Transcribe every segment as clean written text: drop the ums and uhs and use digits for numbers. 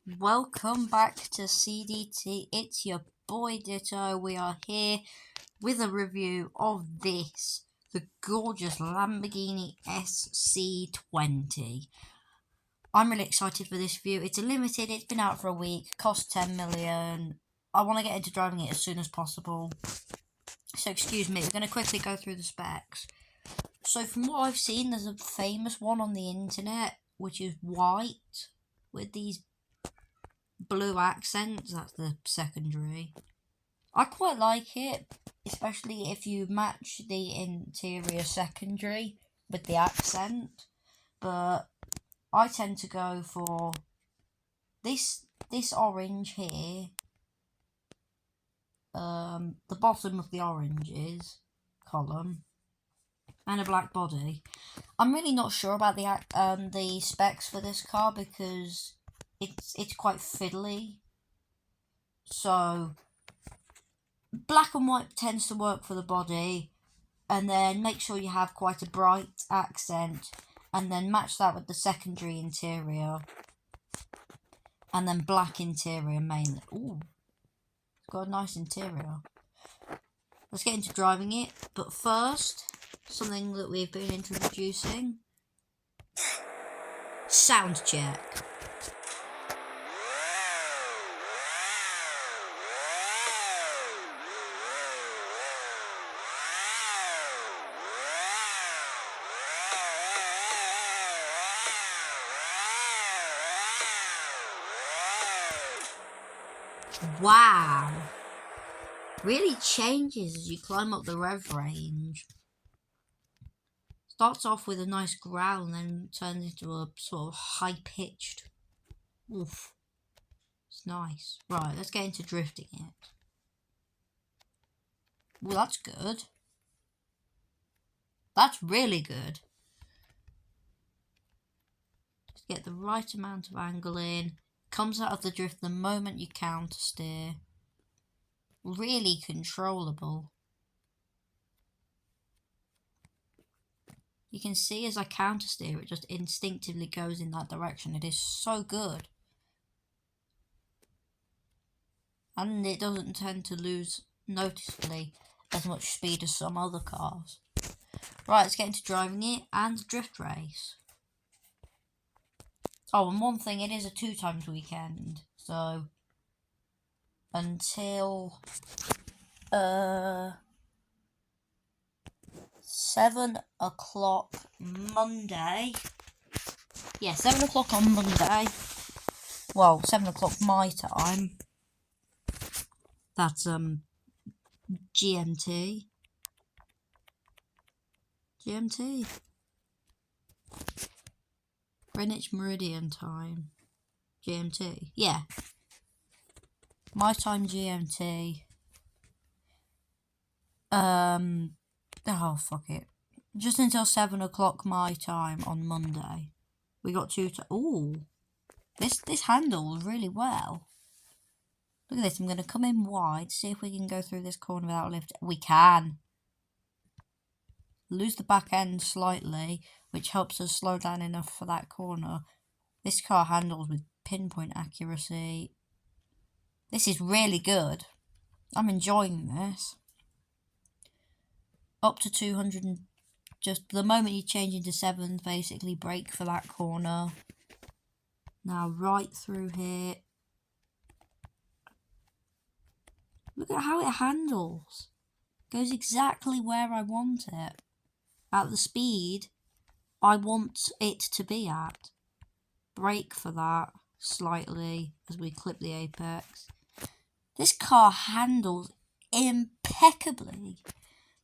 Welcome back to CDT. It's your boy Ditto. We are here with a review of the gorgeous Lamborghini SC20. I'm really excited for this review. It's a limited, it's been out for a week, cost 10 million. I want to get into driving it as soon as possible. So excuse me, we're going to quickly go through the specs. So from what I've seen, there's a famous one on the internet, which is white, with these blue accents. That's the secondary. I quite like it, especially if you match the interior secondary with the accent, but I tend to go for this orange here. The bottom of the oranges column and a black body. I'm really not sure about the specs for this car because it's quite fiddly. So black and white tends to work for the body, and then make sure you have quite a bright accent, and then match that with the secondary interior, and then black interior mainly. Ooh, it's got a nice interior. Let's get into driving it, but first, something that we've been introducing. Sound check. Wow. Really changes as you climb up the rev range. Starts off with a nice growl and then turns into a sort of high-pitched oof. It's nice. Right, let's get into drifting it. Well, that's good. That's really good. Just get the right amount of angle in. Comes out of the drift the moment you counter steer. Really controllable. You can see as I counter steer, it just instinctively goes in that direction. It is so good. And it doesn't tend to lose noticeably as much speed as some other cars. Right, let's get into driving it and drift race. Oh, and one thing, it is a 2 times weekend, so until 7 o'clock Monday. Yeah, 7 o'clock on Monday. Well, 7 o'clock my time. That's GMT. Greenwich Meridian time. GMT. Yeah. My time GMT. Oh, fuck it. Just until 7 o'clock my time on Monday. We got 2 ooh. This handles really well. Look at this. I'm going to come in wide. See if we can go through this corner without lift. We can. Lose the back end slightly, which helps us slow down enough for that corner. This car handles with pinpoint accuracy. This is really good. I'm enjoying this. Up to 200 and just the moment you change into 7, basically brake for that corner. Now right through here. Look at how it handles. Goes exactly where I want it. At the speed I want it to be at. Brake for that slightly as we clip the apex. This car handles impeccably.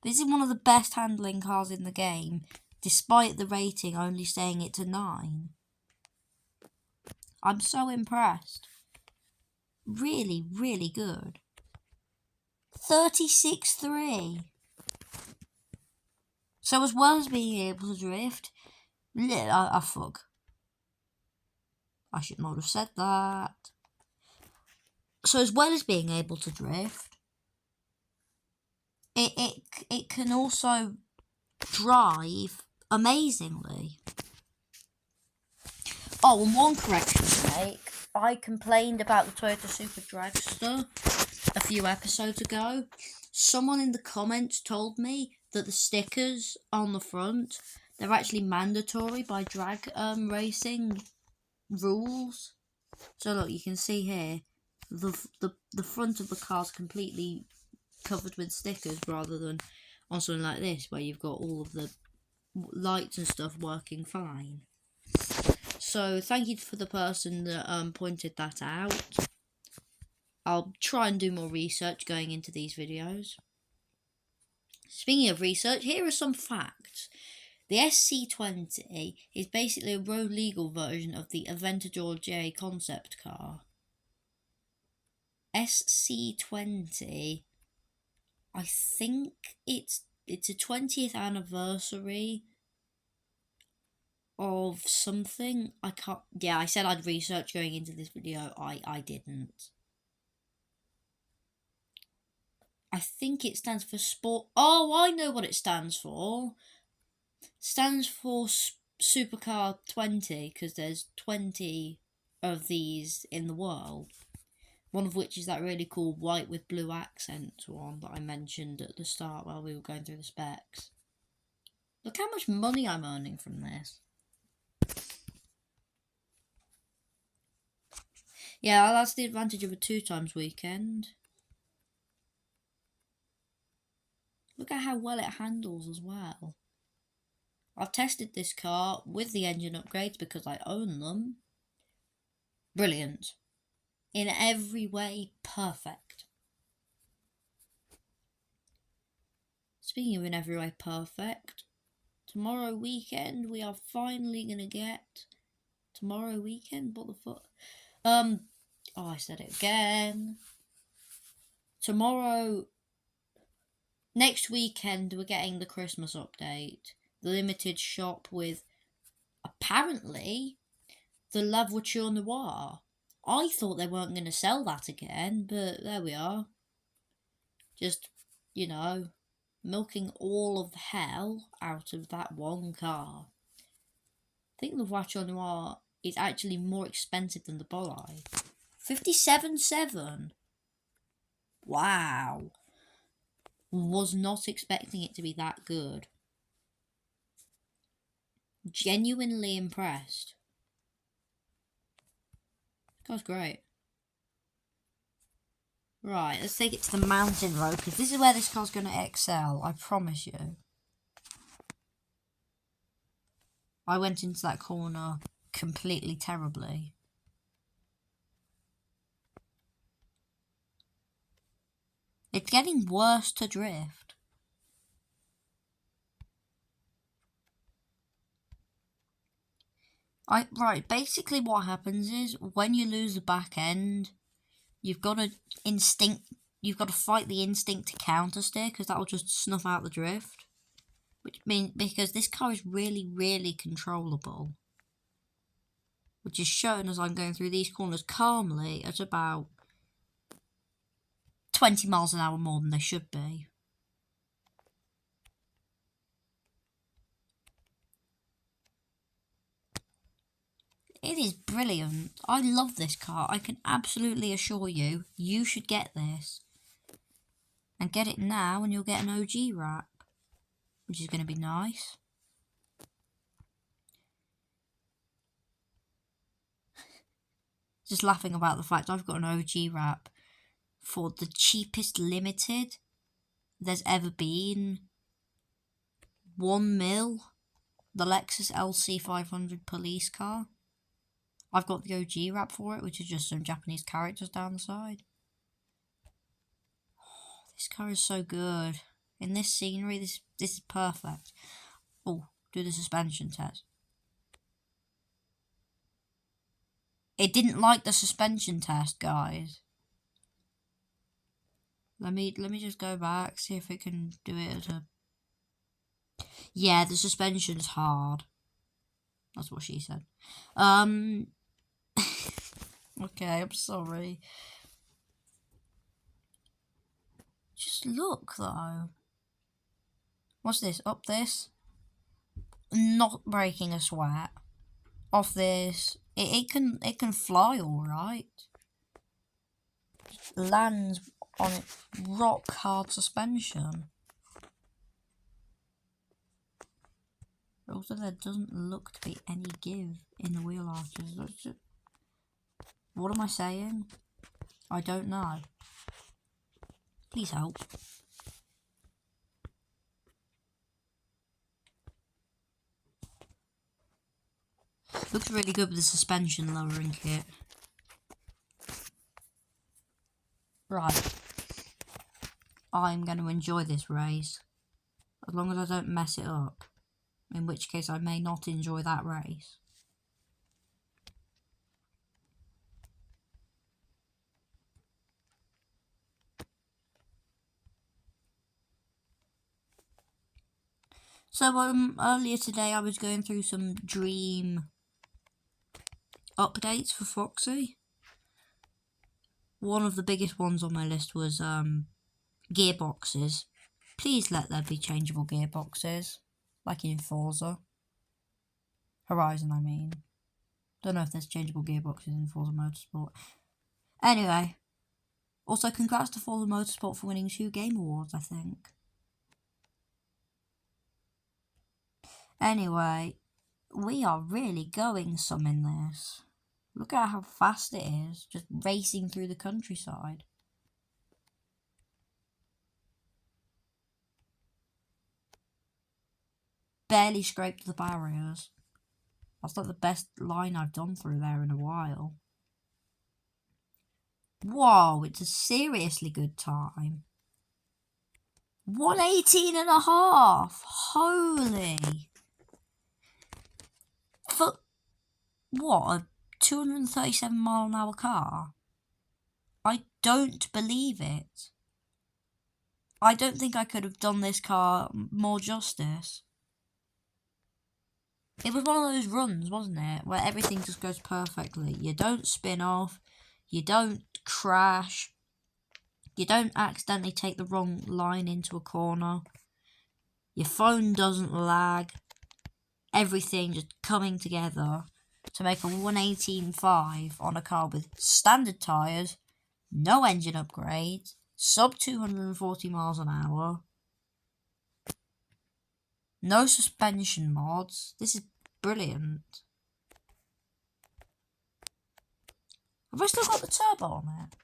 This is one of the best handling cars in the game, despite the rating only staying it to 9. I'm so impressed. Really, really good. 36.3. So as well as being able to drift, fuck. I should not have said that. So as well as being able to drift, it can also drive amazingly. Oh, and one correction to make. I complained about the Toyota Super Dragster a few episodes ago, someone in the comments told me that the stickers on the front, they're actually mandatory by drag racing rules. So look, you can see here, the front of the car's completely covered with stickers rather than on something like this where you've got all of the lights and stuff working fine. So thank you for the person that pointed that out. I'll try and do more research going into these videos. Speaking of research, here are some facts. The SC20 is basically a road legal version of the Aventador J concept car. SC20, I think it's a 20th anniversary of something. I can't. Yeah, I said I'd research going into this video. I didn't. I think it stands for sport. Oh, I know what it stands for. It stands for Supercar 20 because there's 20 of these in the world. One of which is that really cool white with blue accents one that I mentioned at the start while we were going through the specs. Look how much money I'm earning from this. Yeah, that's the advantage of a 2x weekend. Look at how well it handles as well. I've tested this car with the engine upgrades because I own them. Brilliant. In every way, perfect. Speaking of in every way perfect, tomorrow weekend we are finally going to get... Tomorrow weekend? What the fuck? Oh, I said it again. Next weekend we're getting the Christmas update. The limited shop with, apparently, the La Voiture Noire. I thought they weren't going to sell that again, but there we are. Just, you know, milking all of the hell out of that one car. I think the Voiture Noire is actually more expensive than the Bolide. 57.7. Wow. Was not expecting it to be that good. Genuinely impressed. That's great. Right, let's take it to the mountain road, because this is where this car's going to excel, I promise you. I went into that corner completely terribly. It's getting worse to drift. Right, basically what happens is, when you lose the back end, you've got to fight the instinct to counter steer, because that will just snuff out the drift. Which means, because this car is really, really controllable. Which is shown as I'm going through these corners calmly at about 20 miles an hour more than they should be. It is brilliant. I love this car. I can absolutely assure you, you should get this. And get it now and you'll get an OG wrap. Which is going to be nice. Just laughing about the fact I've got an OG wrap for the cheapest limited there's ever been. 1 mil. The Lexus LC500 police car. I've got the OG wrap for it, which is just some Japanese characters down the side. Oh, this car is so good. In this scenery, this is perfect. Oh, do the suspension test. It didn't like the suspension test, guys. Let me just go back, see if it can do it at a... Yeah, the suspension's hard. That's what she said. Okay, I'm sorry. Just look, though. What's this? Up this? Not breaking a sweat. Off this. It can fly all right. Lands on rock hard suspension. Also, there doesn't look to be any give in the wheel arches. What am I saying? I don't know. Please help. Looks really good with the suspension lowering kit. Right. I'm going to enjoy this race. As long as I don't mess it up. In which case I may not enjoy that race. So earlier today I was going through some dream updates for Foxy. One of the biggest ones on my list was gearboxes. Please let there be changeable gearboxes, like in Forza Horizon. I mean, don't know if there's changeable gearboxes in Forza Motorsport. Anyway, also congrats to Forza Motorsport for winning 2 Game Awards, I think. Anyway, we are really going some in this. Look at how fast it is, just racing through the countryside. Barely scraped the barriers. That's like the best line I've done through there in a while. Whoa, it's a seriously good time. 118.5! Holy! For what, a 237 mile an hour car? I don't believe it. I don't think I could have done this car more justice. It was one of those runs, wasn't it? Where everything just goes perfectly. You don't spin off. You don't crash. You don't accidentally take the wrong line into a corner. Your phone doesn't lag. Everything just coming together to make a 118.5 on a car with standard tyres, no engine upgrades, sub 240 miles an hour. No suspension mods. This is brilliant. Have I still got the turbo on it?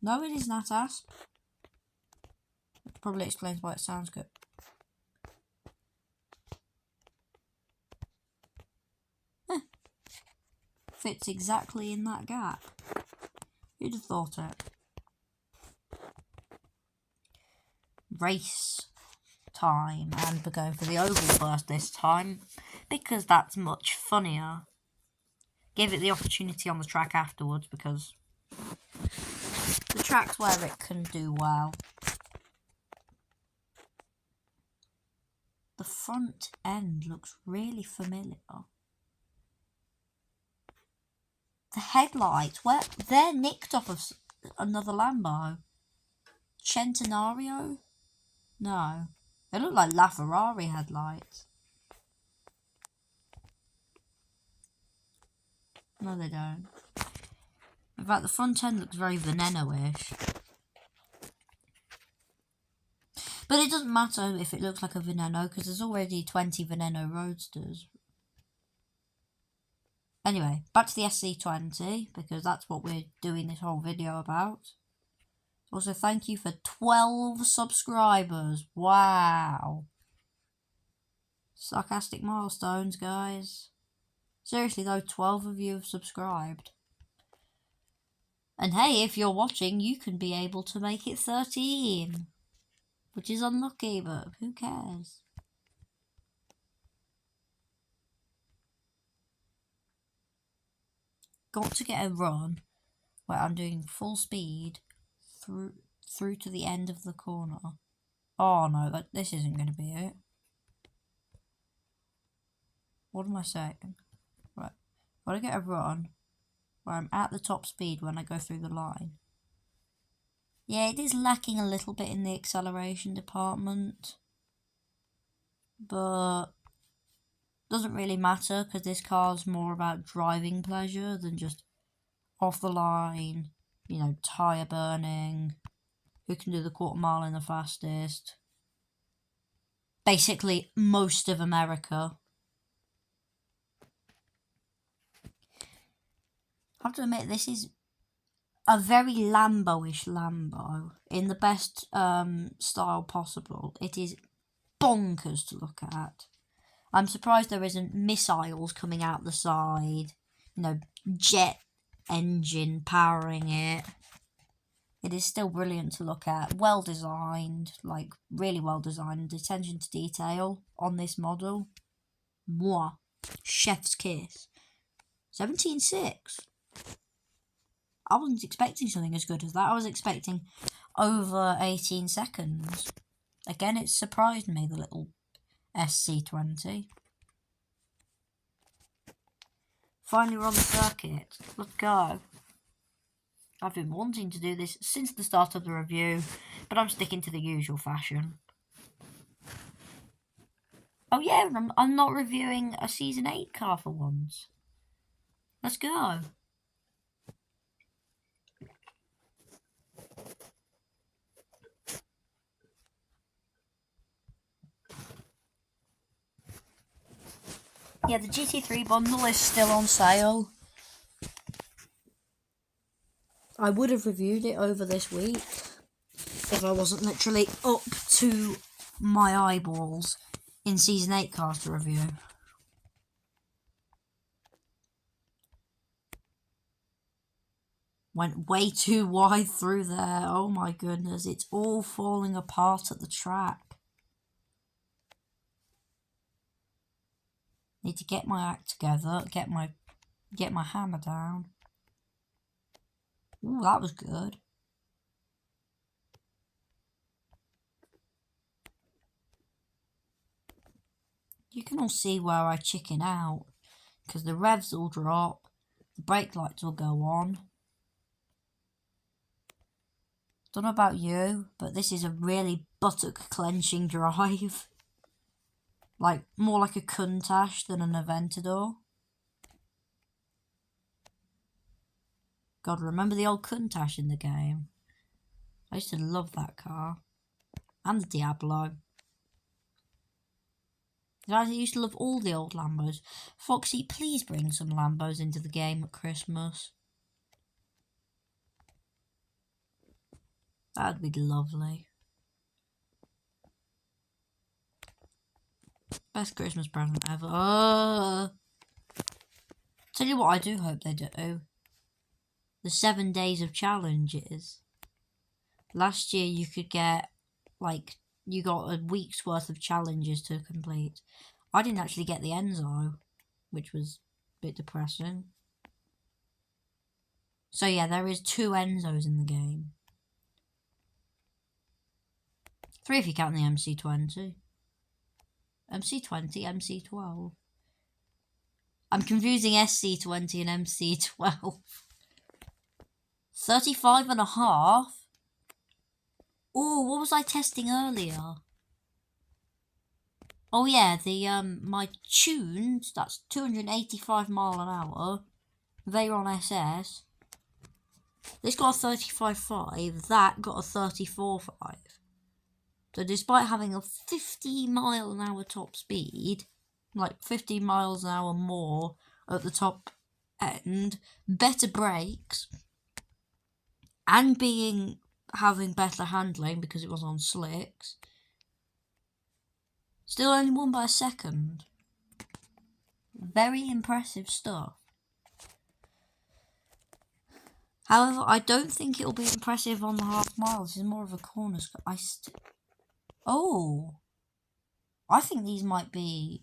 No, it is not ass. It probably explains why it sounds good. Fits exactly in that gap. Who'd have thought it? Race time, and we're going for the oval first this time because that's much funnier. Give it the opportunity on the track afterwards because the track's where it can do well. The front end looks really familiar. The headlights, they're nicked off of another Lambo. Centenario? No. They look like LaFerrari headlights. No, they don't. In fact, the front end looks very Veneno-ish. But it doesn't matter if it looks like a Veneno, because there's already 20 Veneno Roadsters. Anyway, back to the SC20, because that's what we're doing this whole video about. Also, thank you for 12 subscribers. Wow. Sarcastic milestones, guys. Seriously though, 12 of you have subscribed. And hey, if you're watching, you can be able to make it 13. Which is unlucky, but who cares? Got to get a run where I'm doing full speed through to the end of the corner. Oh no, this isn't going to be it. What am I saying? Right, got to get a run where I'm at the top speed when I go through the line. Yeah, it is lacking a little bit in the acceleration department, but doesn't really matter because this car's more about driving pleasure than just off the line, you know, tyre burning, who can do the quarter-mile in the fastest. Basically, most of America. I have to admit, this is a very Lambo-ish Lambo in the best style possible. It is bonkers to look at. I'm surprised there isn't missiles coming out the side, you know, jet engine powering it. It is still brilliant to look at. Well designed, like really well designed. Attention to detail on this model. Mwah. Chef's kiss. 17.6. I wasn't expecting something as good as that. I was expecting over 18 seconds. Again, it surprised me, the little SC20. Finally, we're on the circuit. Let's go. I've been wanting to do this since the start of the review, but I'm sticking to the usual fashion. Oh yeah, I'm not reviewing a Season 8 car for once. Let's go. Yeah, the GT3 bundle is still on sale. I would have reviewed it over this week if I wasn't literally up to my eyeballs in Season 8 cars to review. Went way too wide through there. Oh my goodness, it's all falling apart at the track. Need to get my act together, get my hammer down. Ooh, that was good. You can all see where I chicken out, because the revs will drop, the brake lights will go on. Don't know about you, but this is a really buttock clenching drive. Like, more like a Countach than an Aventador. God, remember the old Countach in the game? I used to love that car. And the Diablo. I used to love all the old Lambos. Foxy, please bring some Lambos into the game at Christmas. That'd be lovely. Best Christmas present ever. Tell you what I do hope they do. The 7 days of challenges. Last year you could get, like, you got a week's worth of challenges to complete. I didn't actually get the Enzo, which was a bit depressing. So yeah, there is 2 Enzos in the game. 3 if you count the MC20. MC20, MC12. I'm confusing SC20 and MC12. 35.5. Oh, what was I testing earlier? Oh yeah, the my tunes, that's 285 mile an hour. Veyron SS. This got a 35.5, that got a 34.5. So despite having a 50 mile an hour top speed, like 50 miles an hour more at the top end, better brakes, and having better handling because it was on slicks, still only won by a second. Very impressive stuff. However, I don't think it'll be impressive on the half mile. This is more of a corner. Oh, I think these might be.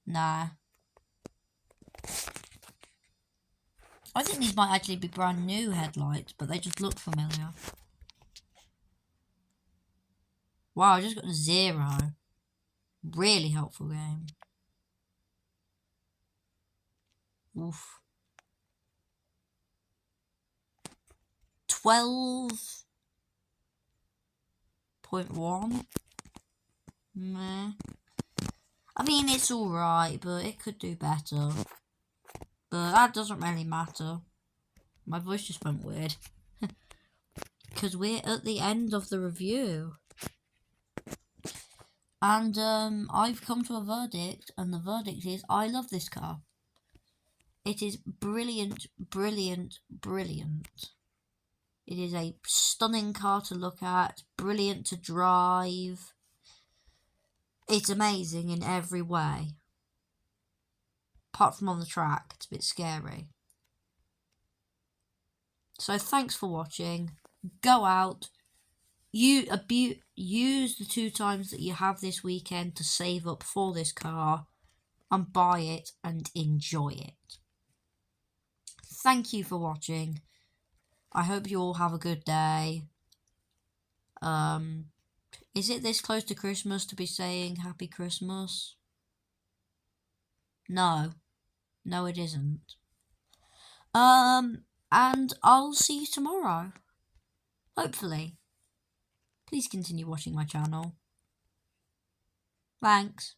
Nah. I think these might actually be brand new headlights, but they just look familiar. Wow, I just got a 0. Really helpful game. Oof. 12.1. Meh. I mean, it's alright, but it could do better. But that doesn't really matter. My voice just went weird. Because we're at the end of the review. And I've come to a verdict, and the verdict is I love this car. It is brilliant, brilliant, brilliant. It is a stunning car to look at, brilliant to drive. It's amazing in every way. Apart from on the track, it's a bit scary. So thanks for watching. Go out. Use the 2 times that you have this weekend to save up for this car and buy it and enjoy it. Thank you for watching. I hope you all have a good day. Is it this close to Christmas to be saying Happy Christmas? No. No, it isn't. And I'll see you tomorrow. Hopefully. Please continue watching my channel. Thanks.